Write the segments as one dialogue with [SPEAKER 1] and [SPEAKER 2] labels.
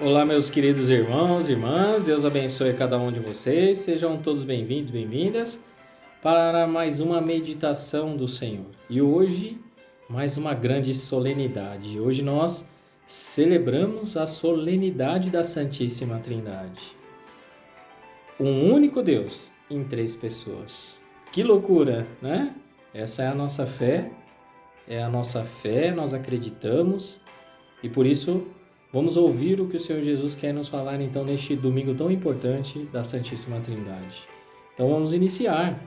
[SPEAKER 1] Olá, meus queridos irmãos e irmãs, Deus abençoe cada um de vocês, sejam todos bem-vindos, bem-vindas para mais uma meditação do Senhor. E hoje, mais uma grande solenidade. Hoje nós celebramos a solenidade da Santíssima Trindade. Um único Deus em três pessoas. Que loucura, né? Essa é a nossa fé, nós acreditamos e por isso vamos ouvir o que o Senhor Jesus quer nos falar então neste domingo tão importante da Santíssima Trindade. Então vamos iniciar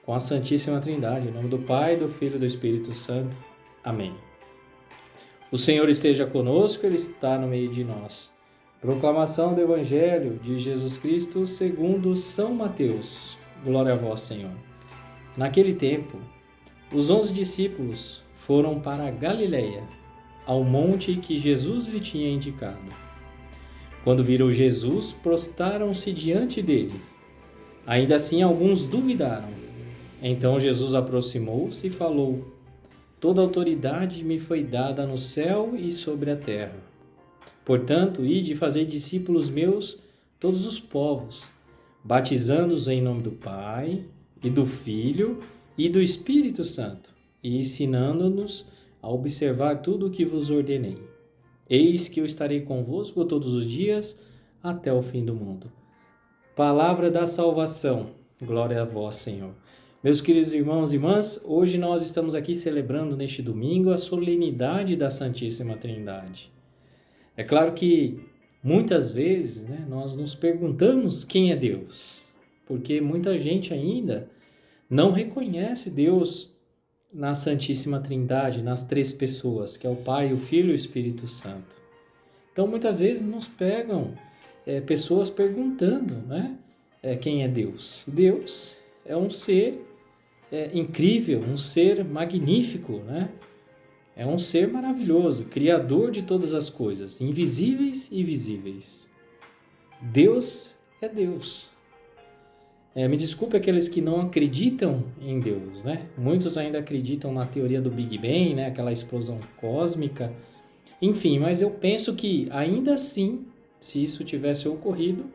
[SPEAKER 1] com a Santíssima Trindade, em nome do Pai, do Filho e do Espírito Santo. Amém. O Senhor esteja conosco, Ele está no meio de nós. Proclamação do Evangelho de Jesus Cristo segundo São Mateus. Glória a vós, Senhor. Naquele tempo, os 11 discípulos foram para a Galileia, ao monte que Jesus lhe tinha indicado. Quando viram Jesus, prostraram-se diante dele. Ainda assim, alguns duvidaram. Então Jesus aproximou-se e falou: Toda autoridade me foi dada no céu e sobre a terra. Portanto, ide fazer discípulos meus todos os povos, batizando-os em nome do Pai, e do Filho, e do Espírito Santo, e ensinando-nos a observar tudo o que vos ordenei. Eis que eu estarei convosco todos os dias, até o fim do mundo. Palavra da salvação. Glória a vós, Senhor. Meus queridos irmãos e irmãs, hoje nós estamos aqui celebrando neste domingo a solenidade da Santíssima Trindade. É claro que muitas vezes nós nos perguntamos quem é Deus, porque muita gente ainda não reconhece Deus na Santíssima Trindade, nas três pessoas, que é o Pai, o Filho e o Espírito Santo. Então, muitas vezes nos pegam pessoas perguntando, quem é Deus. Deus é um ser incrível, um ser magnífico, É um ser maravilhoso, criador de todas as coisas, invisíveis e visíveis. Deus é Deus. Me desculpe aqueles que não acreditam em Deus, Muitos ainda acreditam na teoria do Big Bang, aquela explosão cósmica. Enfim, mas eu penso que ainda assim, se isso tivesse ocorrido,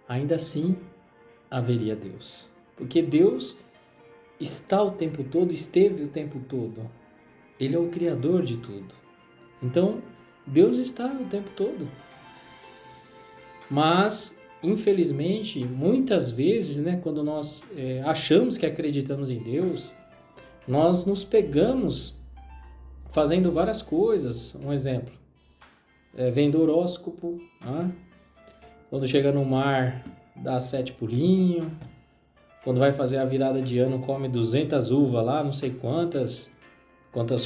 [SPEAKER 1] ainda assim haveria Deus. Porque Deus está o tempo todo, esteve o tempo todo. Ele é o Criador de tudo. Então, Deus está o tempo todo. Mas infelizmente, muitas vezes, quando nós achamos que acreditamos em Deus, nós nos pegamos fazendo várias coisas. Um exemplo, vendo horóscopo, quando chega no mar, dá 7 pulinhos, quando vai fazer a virada de ano, come 200 uvas lá, não sei quantas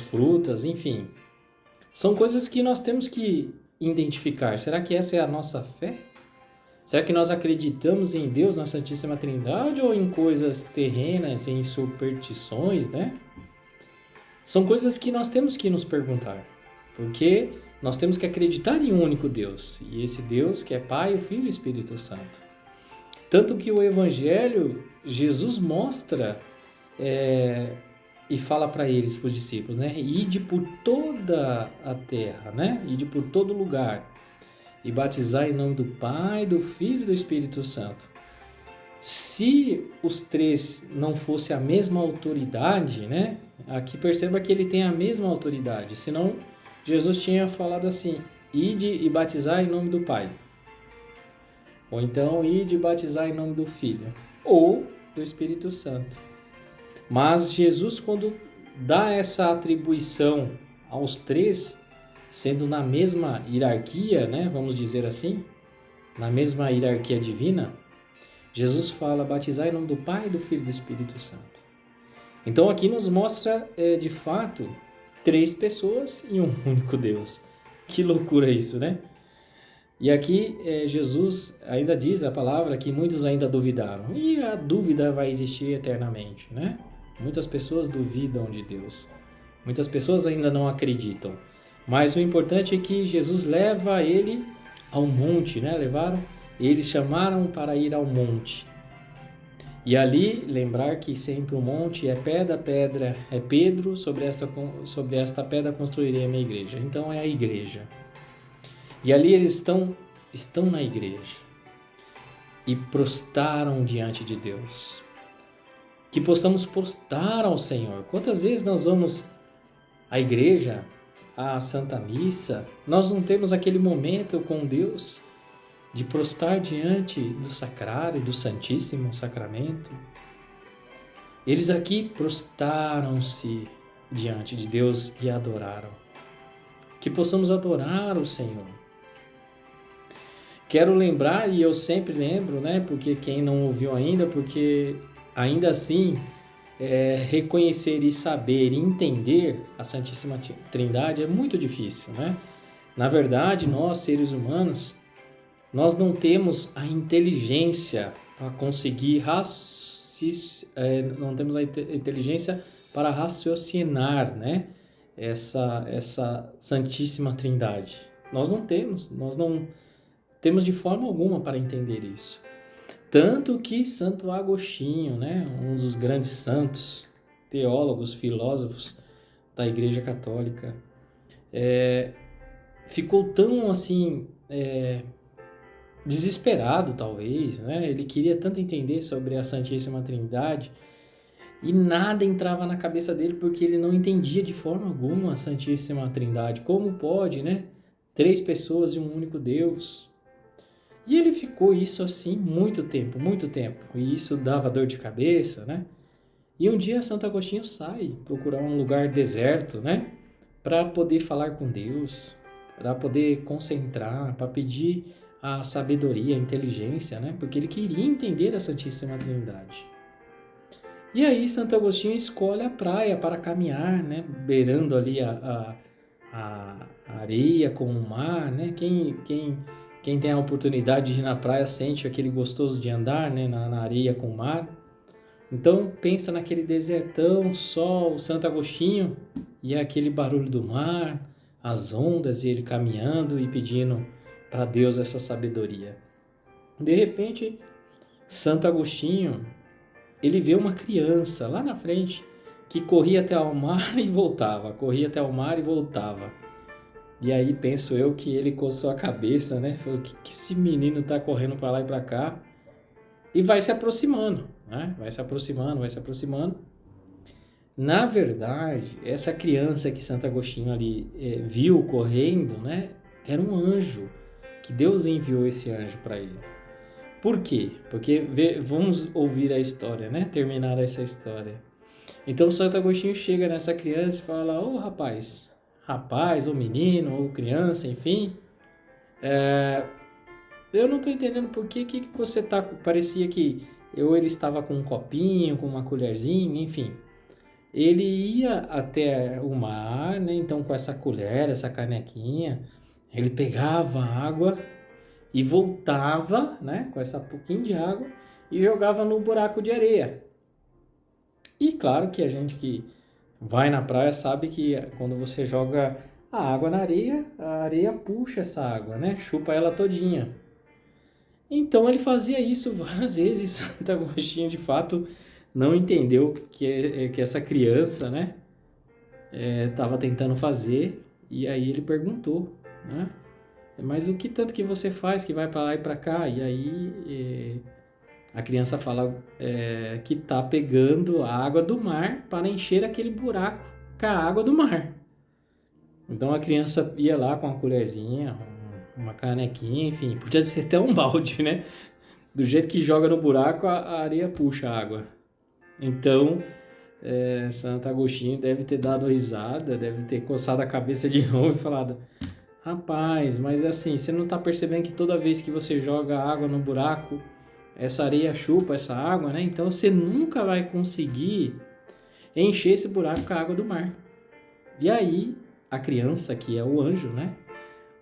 [SPEAKER 1] frutas, enfim. São coisas que nós temos que identificar. Será que essa é a nossa fé? Será que nós acreditamos em Deus, na Santíssima Trindade, ou em coisas terrenas, em superstições, São coisas que nós temos que nos perguntar, porque nós temos que acreditar em um único Deus, e esse Deus que é Pai, o Filho e o Espírito Santo. Tanto que o Evangelho, Jesus mostra e fala para eles, para os discípulos, Ide por toda a terra, Ide por todo lugar, e batizar em nome do Pai, do Filho e do Espírito Santo. Se os três não fossem a mesma autoridade, aqui perceba que ele tem a mesma autoridade, senão Jesus tinha falado assim: ide e batizar em nome do Pai. Ou então, ide e batizar em nome do Filho. Ou do Espírito Santo. Mas Jesus, quando dá essa atribuição aos três, sendo na mesma hierarquia, vamos dizer assim, na mesma hierarquia divina, Jesus fala: batizar em nome do Pai, do Filho e do Espírito Santo. Então aqui nos mostra, de fato, três pessoas e um único Deus. Que loucura isso, E aqui Jesus ainda diz a palavra que muitos ainda duvidaram. E a dúvida vai existir eternamente, Muitas pessoas duvidam de Deus. Muitas pessoas ainda não acreditam. Mas o importante é que Jesus leva ele ao monte, eles chamaram para ir ao monte. E ali, lembrar que sempre o monte é pedra, é Pedro, sobre esta pedra construirei a minha igreja. Então é a igreja. E ali eles estão estão na igreja e prostraram diante de Deus. Que possamos prostrar ao Senhor. Quantas vezes nós vamos à igreja, à Santa Missa, nós não temos aquele momento com Deus de prostrar diante do sacrário, do Santíssimo Sacramento? Eles aqui prostraram-se diante de Deus e adoraram. Que possamos adorar o Senhor. Quero lembrar, e eu sempre lembro, né? Porque quem não ouviu ainda, porque ainda assim, reconhecer e saber e entender a Santíssima Trindade é muito difícil, né? Na verdade, nós, seres humanos, nós não temos a inteligência para conseguir não temos a inteligência para raciocinar, né? Essa Santíssima Trindade. Nós não temos de forma alguma para entender isso. Tanto que Santo Agostinho, né, um dos grandes santos, teólogos, filósofos da Igreja Católica, ficou tão assim desesperado, talvez, né? Ele queria tanto entender sobre a Santíssima Trindade e nada entrava na cabeça dele porque ele não entendia de forma alguma a Santíssima Trindade. Como pode, né? 3 pessoas e um único Deus. E ele ficou isso assim muito tempo. E isso dava dor de cabeça, né? E um dia Santo Agostinho sai procurar um lugar deserto, né? Para poder falar com Deus, para poder concentrar, para pedir a sabedoria, a inteligência, né? Porque ele queria entender a Santíssima Trindade. E aí Santo Agostinho escolhe a praia para caminhar, né? Beirando ali a areia com o mar, né? Quem tem a oportunidade de ir na praia sente aquele gostoso de andar, né? Na areia com o mar. Então pensa naquele desertão, sol, Santo Agostinho e aquele barulho do mar, as ondas e ele caminhando e pedindo para Deus essa sabedoria. De repente, Santo Agostinho, ele vê uma criança lá na frente que corria até o mar e voltava, E aí penso eu que ele coçou a cabeça, né? Falou, que esse menino tá correndo para lá e para cá? E vai se aproximando, né? Vai se aproximando. Na verdade, essa criança que Santo Agostinho ali viu correndo, né? Era um anjo, que Deus enviou esse anjo para ele. Por quê? Porque vamos ouvir a história, né? Terminar essa história. Então Santo Agostinho chega nessa criança e fala, ô rapaz, ou menino, ou criança, enfim, eu não estou entendendo por que você tá, parecia que ele estava com um copinho, com uma colherzinha, enfim. Ele ia até o mar, né? Então com essa colher, essa canequinha, ele pegava a água e voltava, né? Com essa pouquinho de água e jogava no buraco de areia. E claro que a gente que vai na praia sabe que quando você joga a água na areia, a areia puxa essa água, né? Chupa ela todinha. Então ele fazia isso várias vezes. Santo Agostinho, de fato, não entendeu que essa criança, né, estava tentando fazer. E aí ele perguntou, né? Mas o que tanto que você faz que vai para lá e para cá? E aí a criança fala que está pegando a água do mar para encher aquele buraco com a água do mar. Então a criança ia lá com uma colherzinha, uma canequinha, enfim, podia ser até um balde, né? Do jeito que joga no buraco, a areia puxa a água. Então, Santo Agostinho deve ter dado risada, deve ter coçado a cabeça de novo e falado, rapaz, mas assim, você não está percebendo que toda vez que você joga água no buraco, essa areia chupa essa água, né? Então você nunca vai conseguir encher esse buraco com a água do mar. E aí, a criança, que é o anjo, né?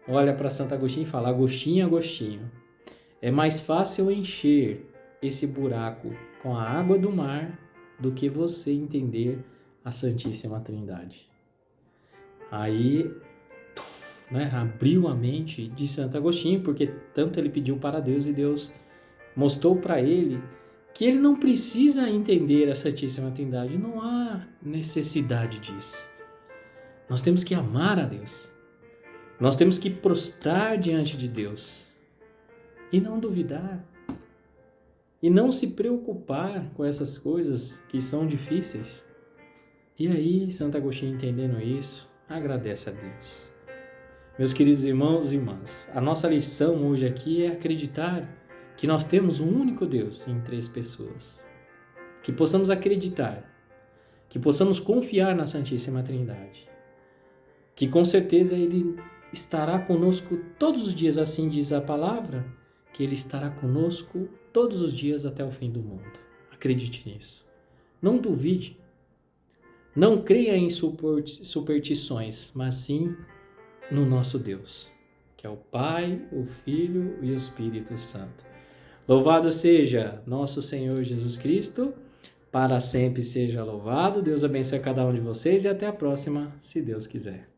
[SPEAKER 1] Olha para Santo Agostinho e fala, Agostinho, é mais fácil encher esse buraco com a água do mar do que você entender a Santíssima Trindade. Aí, né, abriu a mente de Santo Agostinho, porque tanto ele pediu para Deus e Deus mostrou para ele que ele não precisa entender a Santíssima Trindade, não há necessidade disso. Nós temos que amar a Deus. Nós temos que prostrar diante de Deus. e não duvidar. E não se preocupar com essas coisas que são difíceis. E aí, Santo Agostinho, entendendo isso, agradece a Deus. Meus queridos irmãos e irmãs, a nossa lição hoje aqui é acreditar que nós temos um único Deus em 3 pessoas. Que possamos acreditar, que possamos confiar na Santíssima Trindade. Que com certeza Ele estará conosco todos os dias, assim diz a palavra, que Ele estará conosco todos os dias até o fim do mundo. Acredite nisso. Não duvide. Não creia em superstições, mas sim no nosso Deus, que é o Pai, o Filho e o Espírito Santo. Louvado seja nosso Senhor Jesus Cristo, para sempre seja louvado. Deus abençoe cada um de vocês e até a próxima, se Deus quiser.